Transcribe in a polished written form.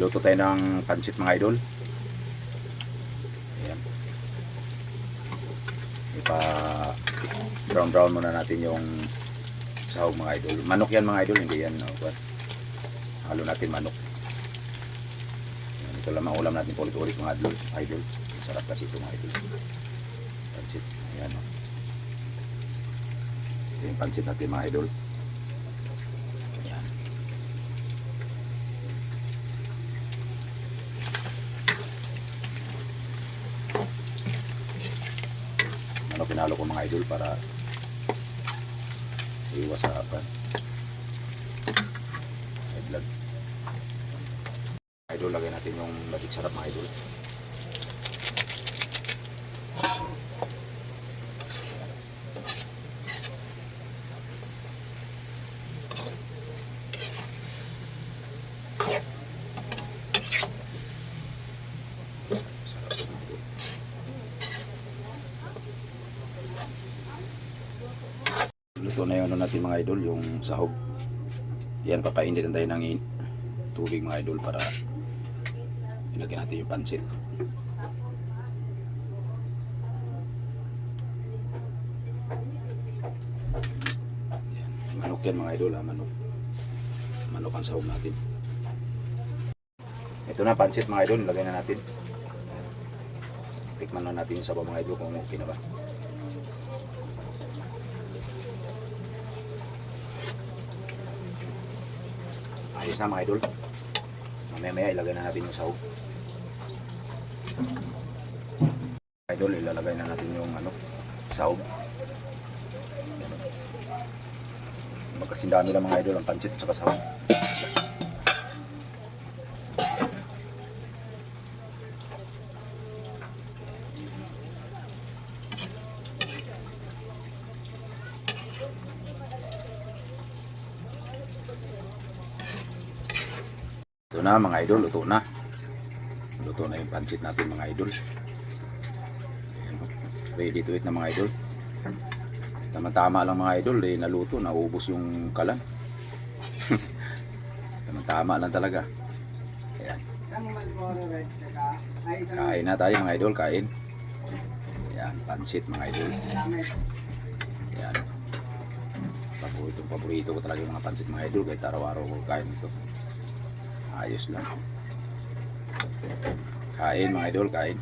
Luto tayo ng pancit mga idol. Ayan. Ipa brown muna natin yung sahog mga idol. Manok yan mga idol, hindi yan halo natin manok. Ayan, ito lang ang ulam natin ulit-ulit mga idol. Sarap kasi ito mga idol. Pancit. Ayan. Ito yung pancit natin mga idol. Pinalo ko mga idol para iwas sa high blood. Idol, lagay natin yung magic sarap mga idol. Luto na yung ano natin mga idol, yung sahog. Yan, papainitin tayo ng tubig mga idol para ilagay natin yung pancit. Yan, manok yan mga idol, manok ang sahog natin. Ito na pancit mga idol, ilagay na natin. Tikman na natin yung sabaw mga idol kung okay na ba. Ayos na mga idol. Mamaya ilagay na natin yung sahog. Idol, ilalagay na natin yung sahog. Magkasindami lang mga idol ang pancit at saka sahog. Ito na mga idol, luto na. Luto na yung pancit natin mga idol. Ayan, ready to eat na mga idol. Tama-tama lang mga idol, naluto, naubos yung kalan. Tama-tama lang talaga. Ayan. Kain na tayo mga idol, kain. Ayan, pancit mga idol. Ayan. Paborito ko talaga yung mga pancit mga idol, kahit araw-araw ko kain ito. Ayos lang. Kain mga idol, kain.